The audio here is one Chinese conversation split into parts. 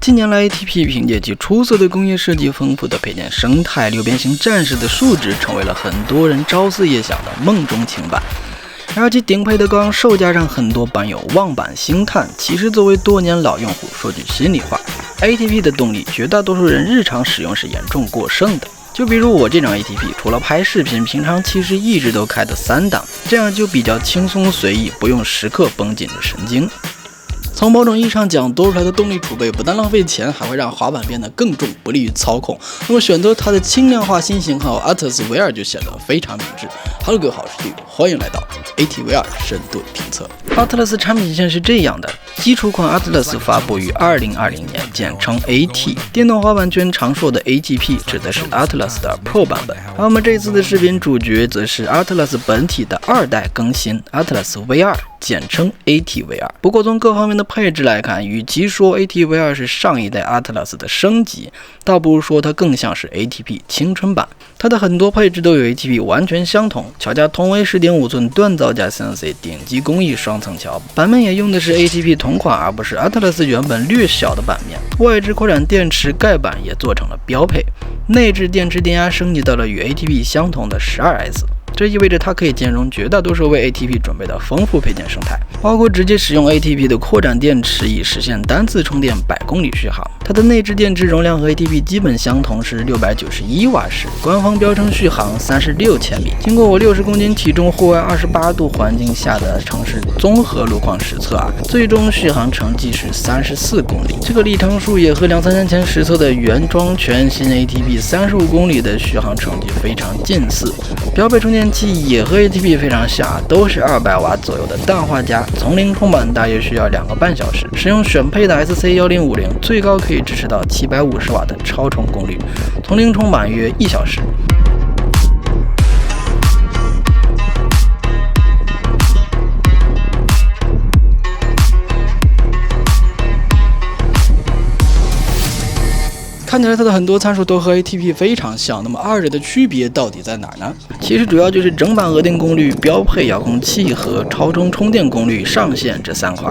近年来 ATP 凭借其出色的工业设计、丰富的配件生态、六边形战士的数值，成为了很多人朝思夜想的梦中情版。然而其顶配的高昂售价让很多版友望版兴叹。其实作为多年老用户，说句心里话， ATP 的动力绝大多数人日常使用是严重过剩的。就比如我这张 ATP， 除了拍视频，平常其实一直都开的3档，这样就比较轻松随意，不用时刻绷紧着神经。从某种意义上讲，多出来的动力储备不但浪费钱，还会让滑板变得更重，不利于操控。那么选择它的轻量化新型号 Atlas VR 就显得非常明智。Hello， 各位好，我是Diego，欢迎来到 ATVR 深度评测。Atlas 产品线是这样的：基础款 Atlas 发布于2020年，简称 AT。电动滑板圈常说的 ATP 指的是 Atlas 的 Pro 版本，而我们这次的视频主角则是 Atlas 本体的2代更新 Atlas VR， 简称 ATVR。不过从各方面的配置来看，与其说 ATVR 是上一代 Atlas 的升级，倒不如说它更像是 ATP 青春版。它的很多配置都与 ATP 完全相同，桥架同为 10.5 寸锻造加 CNC 顶级工艺双层桥，板面也用的是 ATP 同款，而不是 Atlas 原本略小的板面。外置扩展电池盖板也做成了标配，内置电池电压升级到了与 ATP 相同的 12S。这意味着它可以兼容绝大多数为 ATP 准备的丰富配件生态，包括直接使用 ATP 的扩展电池，以实现单次充电100公里续航。它的内置电池容量和 ATP 基本相同，是691瓦时，官方标称续航36千米。经过我60公斤体重、户外28度环境下的城市综合路况实测最终续航成绩是34公里。这个里程数也和2-3年前实测的原装全新 ATP 35公里的续航成绩非常近似。标配充电器也和 ATP 非常像，都是200瓦左右的氮化镓，从零充满大约需要2个半小时。使用选配的 SC1050， 最高可以支持到750瓦的超充功率，从零充满约1小时。看起来它的很多参数都和 ATP 非常像，那么二者的区别到底在哪儿呢？其实主要就是整板额定功率、标配遥控器和超充电功率上限这3块。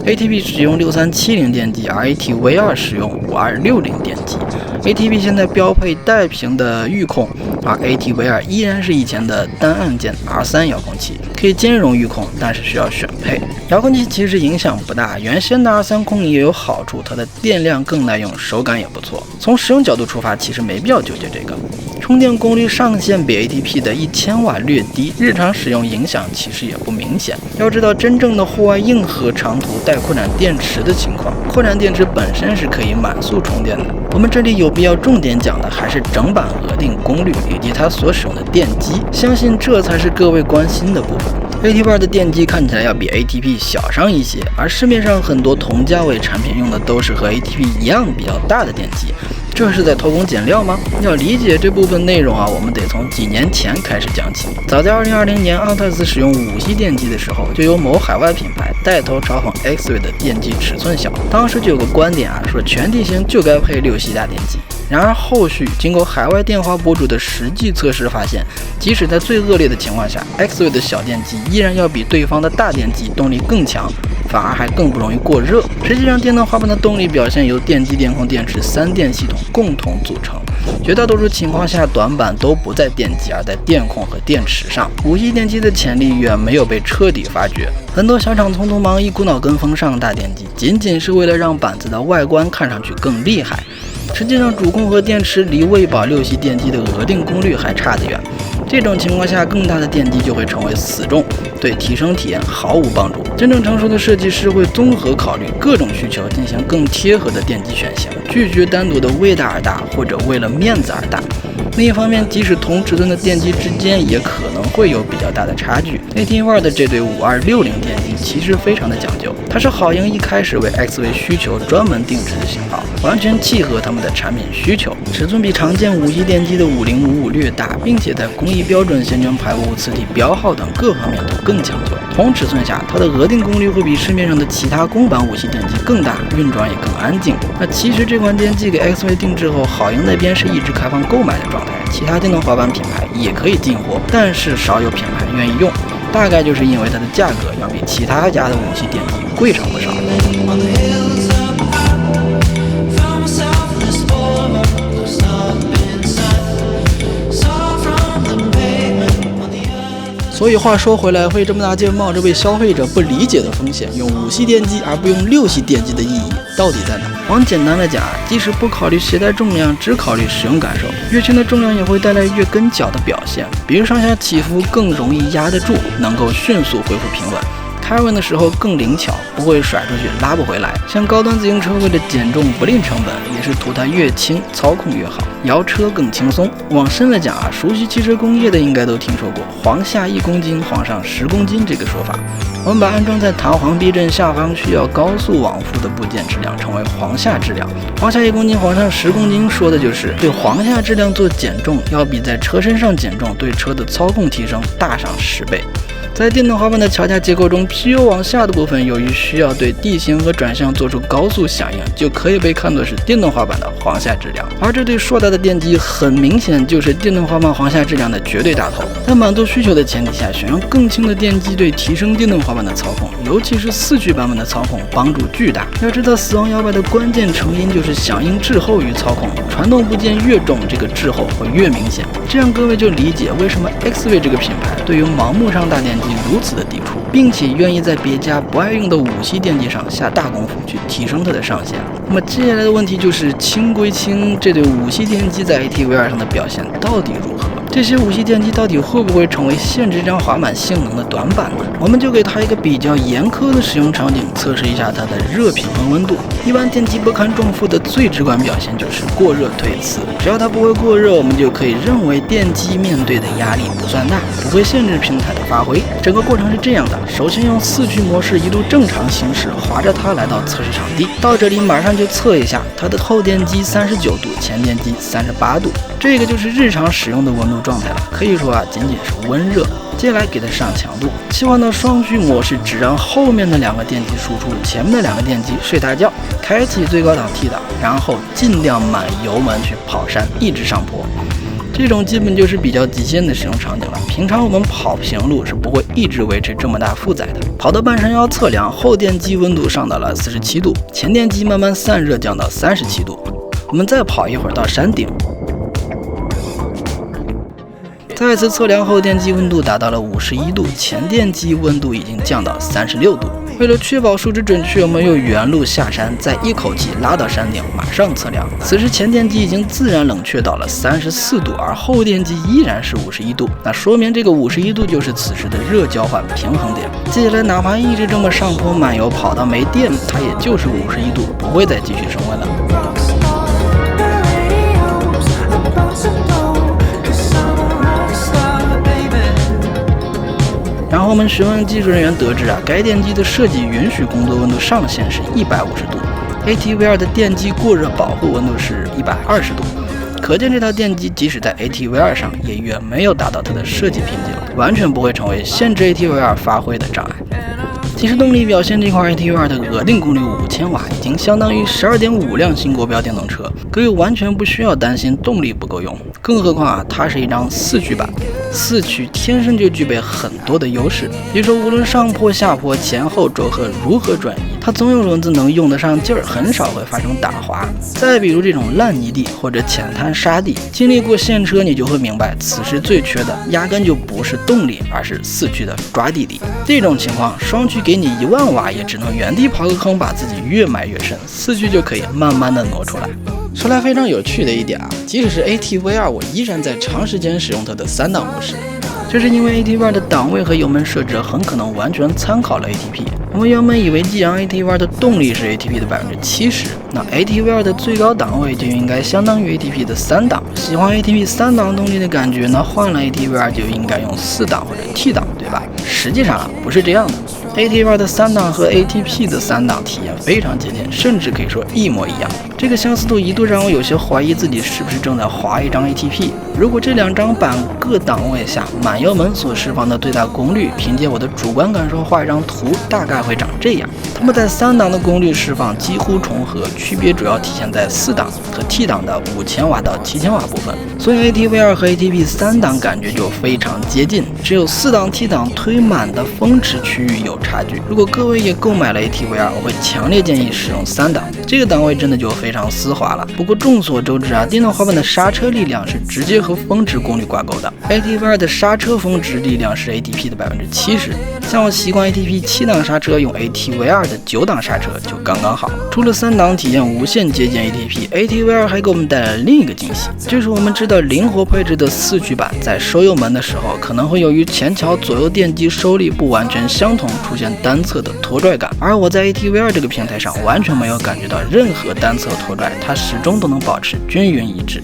ATP 使用6370电机，而 ATVR 使用5260电机。ATP 现在标配带屏的预控，而 ATVR 依然是以前的单按键 R3 遥控器，可以兼容预控，但是需要选配。遥控器其实影响不大，原先的 R3 控也有好处，它的电量更耐用，手感也不错。从使用角度出发，其实没必要纠结这个。充电功率上限比 ATP 的1000瓦略低，日常使用影响其实也不明显。要知道，真正的户外硬核长途带扩展电池的情况，扩展电池本身是可以满速充电的。我们这里有必要重点讲的还是整板额定功率以及它所使用的电机，相信这才是各位关心的部分。ATVR 的电机看起来要比 ATP 小上一些，而市面上很多同价位产品用的都是和 ATP 一样比较大的电机，这是在偷工减料吗？要理解这部分内容我们得从几年前开始讲起。早在2020年，Atlas 使用5系电机的时候，就有某海外品牌带头嘲讽 X-Ray 的电机尺寸小。当时就有个观点说全地形就该配6系大电机。然而后续经过海外电滑博主的实际测试发现，即使在最恶劣的情况下， X-Ray 的小电机依然要比对方的大电机动力更强，反而还更不容易过热。实际上，电动滑板的动力表现由电机、电控、电池3电系统共同组成，绝大多数情况下短板都不在电机，而在电控和电池上。5系电机的潜力远没有被彻底发掘，很多小厂匆匆忙一股脑跟风上大电机，仅仅是为了让板子的外观看上去更厉害。实际上，主控和电池离喂饱6系电机的额定功率还差得远。这种情况下，更大的电机就会成为死重，对提升体验毫无帮助。真正成熟的设计师会综合考虑各种需求，进行更贴合的电机选型，拒绝单独的为大而大或者为了面子而大。另一方面，即使同尺寸的电机之间也可能会有比较大的差距。ATVR 的这对5260电机其实非常的讲究，它是好鹰一开始为 X-Ray 需求专门定制的型号，完全契合他们的产品需求。尺寸比常见5系电机的5055略大，并且在工艺标准、线圈排布、磁体标号等各方面都更讲究。同尺寸下，它的额定功率会比市面上的其他公版5系电机更大，运转也更安静。那其实这款电机给 X-Ray 定制后，好鹰那边是一直开放购买的状态，其他电动滑板品牌也可以进货，但是少有品牌愿意用，大概就是因为它的价格要比其他家的5系电机贵上不少。所以话说回来，费这么大劲冒着被消费者不理解的风险，用5系电机而不用6系电机的意义到底在哪？往简单的讲，即使不考虑携带重量，只考虑使用感受，越轻的重量也会带来越跟脚的表现，比如上下起伏更容易压得住，能够迅速恢复平稳。开稳的时候更灵巧，不会甩出去拉不回来。像高端自行车为了减重不吝成本，也是图它越轻操控越好，摇车更轻松。往深了讲熟悉汽车工业的应该都听说过簧下1公斤，簧上10公斤这个说法。我们把安装在弹簧避震下方需要高速往复的部件质量称为簧下质量。簧下1公斤，簧上10公斤，说的就是对簧下质量做减重，要比在车身上减重对车的操控提升大上10倍。在电动滑板的桥架结构中，PU 往下的部分由于需要对地形和转向做出高速响应，就可以被看作是电动滑板的簧下质量。而这对硕大的电机很明显就是电动滑板簧下质量的绝对大头。在满足需求的前提下，选用更轻的电机对提升电动滑板的操控，尤其是4驱版本的操控帮助巨大。要知道，死亡摇摆的关键成因就是响应滞后于操控，传动部件越重，这个滞后会越明显。这样各位就理解为什么 XV 这个品牌对于盲目上大电机如此的抵触，并且愿意在别家不爱用的5系电机上下大功夫去提升它的上限。那么接下来的问题就是轻归轻，这对5系电机在 ATVR 上的表现到底如何？这些5系电机到底会不会成为限制这张滑板性能的短板呢？我们就给它一个比较严苛的使用场景，测试一下它的热平衡温度。一般电机不堪重负的最直观表现就是过热退磁，只要它不会过热，我们就可以认为电机面对的压力不算大，不会限制平台的发挥。整个过程是这样的，首先用4驱模式一路正常行驶，滑着它来到测试场地。到这里马上就测一下它的后电机39度，前电机38度，这个就是日常使用的温度状态了，可以说仅仅是温热。接下来给它上强度，切换到双驱模式，只让后面的2个电机输出，前面的2个电机睡大觉，开启最高档 T 档，然后尽量满油门去跑山，一直上坡。这种基本就是比较极限的使用场景了。平常我们跑平路是不会一直维持这么大负载的。跑到半山腰测量，后电机温度上到了47度，前电机慢慢散热降到37度。我们再跑一会儿到山顶，再次测量后电机温度达到了51度，前电机温度已经降到36度。为了确保数值准确，我们又原路下山，再一口气拉到山顶，马上测量。此时前电机已经自然冷却到了34度，而后电机依然是51度，那说明这个51度就是此时的热交换平衡点。接下来哪怕一直这么上坡满油跑到没电，它也就是51度，不会再继续升温了。然后我们询问技术人员得知该电机的设计允许工作温度上限是150度 ，ATVR 的电机过热保护温度是120度。可见这套电机即使在 ATVR 上，也远没有达到它的设计瓶颈，完全不会成为限制 ATVR 发挥的障碍。其实动力表现这块 ATVR 的额定功率5000瓦，已经相当于12.5辆新国标电动车，各位完全不需要担心动力不够用。更何况它是一张4驱版，4驱天生就具备很多的优势，比如说无论上坡下坡前后轴荷如何转移，它总有轮子能用得上劲儿，很少会发生打滑。再比如这种烂泥地或者浅滩沙地，经历过现车你就会明白，此时最缺的压根就不是动力，而是4驱的抓地力。这种情况，双驱给你1万瓦也只能原地刨个坑，把自己越埋越深，4驱就可以慢慢的挪出来。说来非常有趣的一点即使是 ATVR， 我依然在长时间使用它的3档模式，这是因为 ATVR 的档位和油门设置很可能完全参考了 ATP。我们原本以为既然 ATVR 的动力是 ATP 的70%，那 ATVR 的最高档位就应该相当于 ATP 的3档。喜欢 ATP 3档动力的感觉，那换了 ATVR 就应该用4档或者 T 档，对吧？实际上不是这样的。ATVR 的3档和 ATP 的3档体验非常接近，甚至可以说一模一样。这个相似度一度让我有些怀疑自己是不是正在滑一张 ATP。如果这2张板各档位下满油门所释放的最大功率，凭借我的主观感受画一张图，大概会长这样。它们在3档的功率释放几乎重合，区别主要体现在4档和 T 档的5000瓦到7000瓦部分。所以 ATVR 和 ATP 3档感觉就非常接近，只有4档 T 档推满的风驰区域有差距。如果各位也购买了 ATVR， 我会强烈建议使用3档，这这个档位真的就非常丝滑了。不过众所周知啊，电动滑板的刹车力量是直接和峰值功率挂钩的。ATV2 的刹车峰值力量是 ATP 的70%，像我习惯 ATP 7档刹车，用 ATV2 的9档刹车就刚刚好。除了3档体验无限接近 ATP，ATV2 还给我们带来另一个惊喜，就是我们知道灵活配置的4驱版在收油门的时候，可能会由于前桥左右电机收力不完全相同，出现单侧的拖拽感。而我在 ATV2 这个平台上完全没有感觉到任何单侧拖拽，它始终都能保持均匀一致。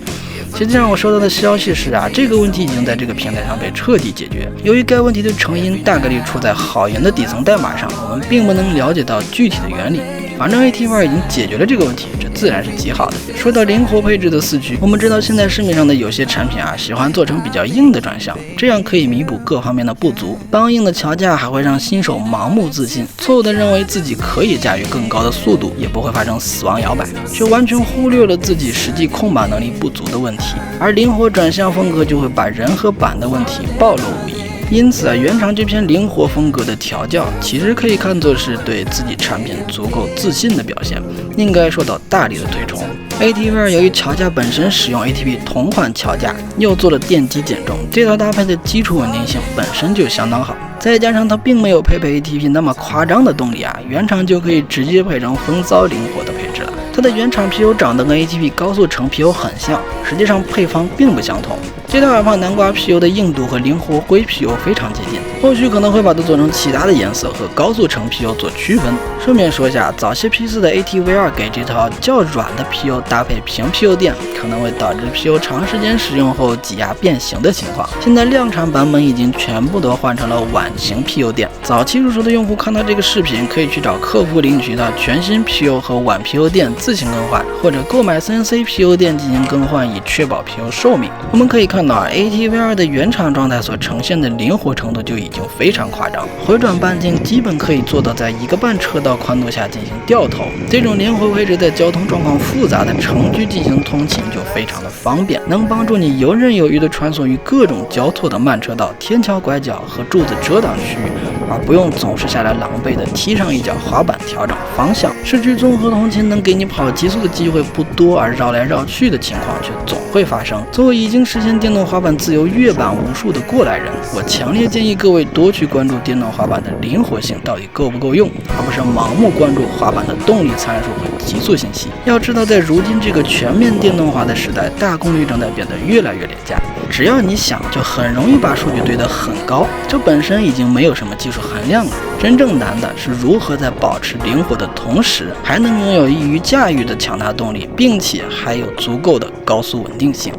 实际上我收到的消息是啊，这个问题已经在这个平台上被彻底解决。由于该问题的成因大概率出在好言的底层代码上，我们并不能了解到具体的原理。反正 ATV2 已经解决了这个问题，这自然是极好的。说到灵活配置的4驱，我们知道现在市面上的有些产品啊，喜欢做成比较硬的转向，这样可以弥补各方面的不足。刚硬的桥架还会让新手盲目自信，错误的认为自己可以驾驭更高的速度，也不会发生死亡摇摆，却完全忽略了自己实际控板能力不足的问题。而灵活转向风格就会把人和板的问题暴露无遗。因此啊，原厂这篇灵活风格的调教，其实可以看作是对自己产品足够自信的表现，应该受到大力的推崇。ATV2 由于桥架本身使用 ATP 同款桥架，又做了电机减重，这套搭配的基础稳定性本身就相当好。再加上它并没有配备 ATP 那么夸张的动力啊，原厂就可以直接配成风骚灵活的配置了。它的原厂 PU 长得跟 ATP 高速成 PU 很像，实际上配方并不相同。这套矮胖南瓜 PU 的硬度和灵活灰 PU 非常接近，后续可能会把它做成其他的颜色和高速成 PU 做区分。顺便说一下，早些 P4 的 ATV2 给这套较软的 PU 搭配平 PU 垫，可能会导致 PU 长时间使用后挤压变形的情况。现在量产版本已经全部都换成了碗形 PU 垫。早期入手的用户看到这个视频，可以去找客服领取到全新 PU 和碗 PU 垫自行更换，或者购买 CNC PU 垫进行更换，以确保 PU 寿命。我们可以看到啊 ，ATV2 的原厂状态所呈现的灵活程度就已经非常夸张，回转半径基本可以做到在1个半车道宽度下进行掉头。这种灵活配置在交通状况复杂的城区进行通勤就非常的方便，能帮助你游刃有余地穿梭于各种交错的慢车道、天桥拐角和柱子遮挡区域，而不用总是下来狼狈的踢上一脚滑板调整方向。市区综合通勤能给你跑极速的机会不多，而绕来绕去的情况却总会发生。作为已经实现电动滑板自由跃板无数的过来人，我强烈建议各位多去关注电动滑板的灵活性到底够不够用，而不是盲目关注滑板的动力参数和极速信息。要知道，在如今这个全面电动化的时代，大功率正在变得越来越廉价。只要你想，就很容易把数据堆得很高，这本身已经没有什么技术含量了。真正难的是如何在保持灵活的同时，还能拥有易于驾驭的强大动力，并且还有足够的高速稳定性。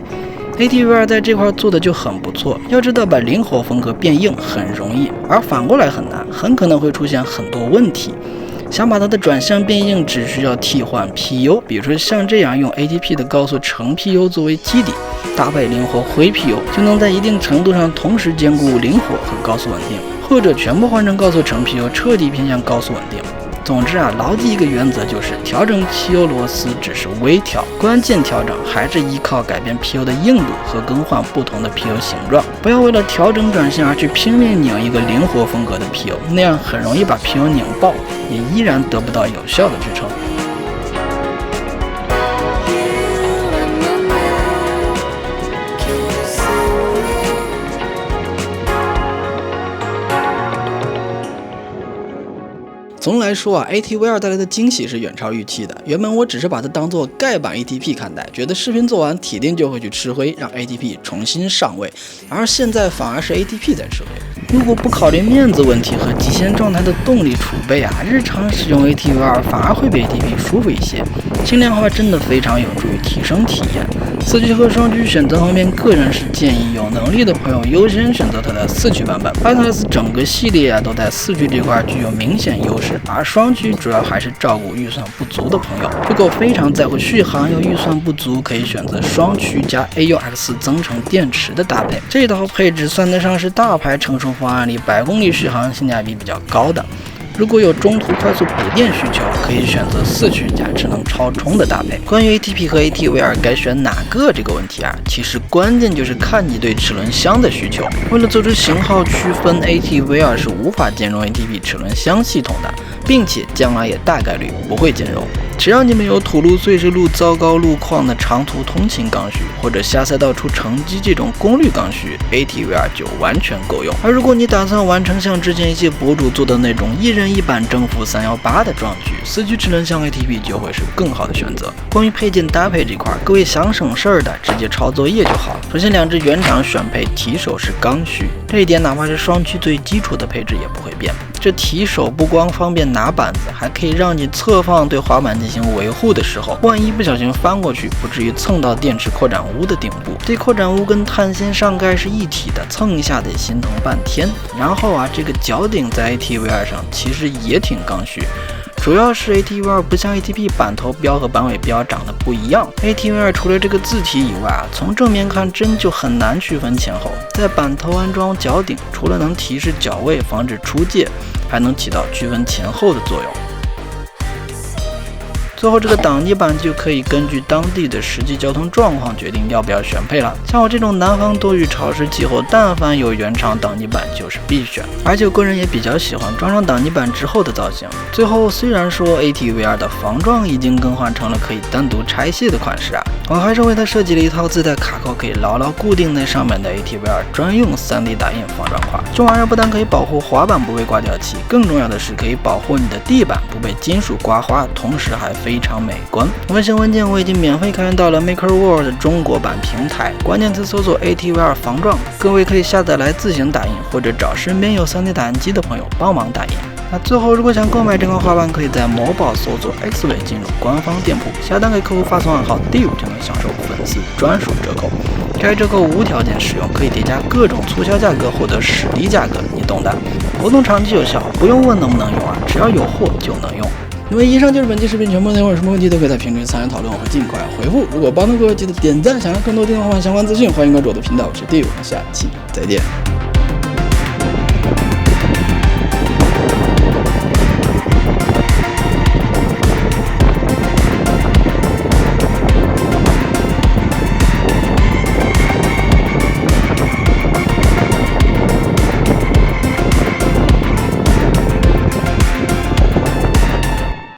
ATV2 在这块做的就很不错。要知道，把灵活风格变硬很容易，而反过来很难，很可能会出现很多问题。想把它的转向变硬，只需要替换 PU， 比如说像这样用 ATP 的高速成 PU 作为基底，搭配灵活灰 PU， 就能在一定程度上同时兼顾灵活和高速稳定，或者全部换成高速成 PU， 彻底偏向高速稳定。总之啊，牢记一个原则，就是调整 PU 螺丝只是微调，关键调整还是依靠改变 PU 的硬度和更换不同的 PU 形状。不要为了调整转向而去拼命拧一个灵活风格的 PU， 那样很容易把 PU 拧爆，也依然得不到有效的支撑。总的来说啊 ，ATV2 带来的惊喜是远超预期的。原本我只是把它当做盖板 ATP 看待，觉得视频做完铁定就会去吃灰，让 ATP 重新上位。而现在反而是 ATP 在吃灰。如果不考虑面子问题和极限状态的动力储备啊，日常使用 ATV2 反而会比 ATP 舒服一些。轻量化真的非常有助于提升体验。4驱和双驱选择方面，个人是建议有能力的朋友优先选择它的4驱版本。Atlas 整个系列啊都在4驱这块具有明显优势，而双驱主要还是照顾预算不足的朋友。如果非常在乎续航又预算不足，可以选择双驱加 AUX 增程电池的搭配。这套配置算得上是大牌成熟方案里100公里续航性价比比较高的。如果有中途快速补电需求，可以选择4驱加智能超充的搭配。关于 ATP 和 ATV2 该选哪个这个问题啊，其实关键就是看你对齿轮箱的需求。为了做出型号区分 ，ATV2 是无法兼容 ATP 齿轮箱系统的，并且将来也大概率不会兼容。只要你没有土路、碎石路、糟糕路况的长途通勤刚需，或者下赛道出成绩这种功率刚需 ，ATVR 就完全够用。而如果你打算完成像之前一些博主做的那种一人一板征服318的壮举，4驱齿轮箱 ATV 就会是更好的选择。关于配件搭配这块，各位想省事儿的直接抄作业就好了。首先，两只原厂选配提手是刚需，这一点哪怕是双驱最基础的配置也不会变。这提手不光方便拿板子，还可以让你侧放对滑板进行维护的时候，万一不小心翻过去，不至于蹭到电池扩展坞的顶部。这扩展坞跟碳纤上盖是一体的，蹭一下得心疼半天。然后这个脚顶在 ATVR 上其实也挺刚需。主要是 ATVR 不像 ATP 板头标和板尾标长得不一样 ，ATVR 除了这个字体以外从正面看真就很难区分前后。在板头安装脚顶，除了能提示脚位防止出界，还能起到区分前后的作用。最后，这个挡泥板就可以根据当地的实际交通状况决定要不要选配了。像我这种南方多雨潮湿气候，但凡有原厂挡泥板就是必选。而且我个人也比较喜欢装上挡泥板之后的造型。最后，虽然说 ATVR 的防撞已经更换成了可以单独拆卸的款式我还是为它设计了一套自带卡扣可以牢牢固定在上面的 ATVR 专用 3D 打印防撞块。这玩意儿不但可以保护滑板不被刮掉漆，更重要的是可以保护你的地板不被金属刮花，同时还非常美观。完成文件我已经免费开源到了 MakerWorld 的中国版平台，关键词搜索 ATVR 防撞，各位可以下载来自行打印，或者找身边有 3D 打印机的朋友帮忙打印。那最后，如果想购买这款滑板，可以在某宝搜索 Xway 进入官方店铺，下单给客户发送暗号 DIV 就能享受粉丝专属折扣。该折扣无条件使用，可以叠加各种促销价格获得史低价格，你懂的。活动长期有效，不用问能不能用只要有货就能用。因为以上就是本期视频全部内容，有什么问题都可以在评论区参与讨论，我会尽快回复。如果帮助各位记得点赞，想要更多电动滑板相关资讯，欢迎关注我的频道，我是 DIV， 下期再见。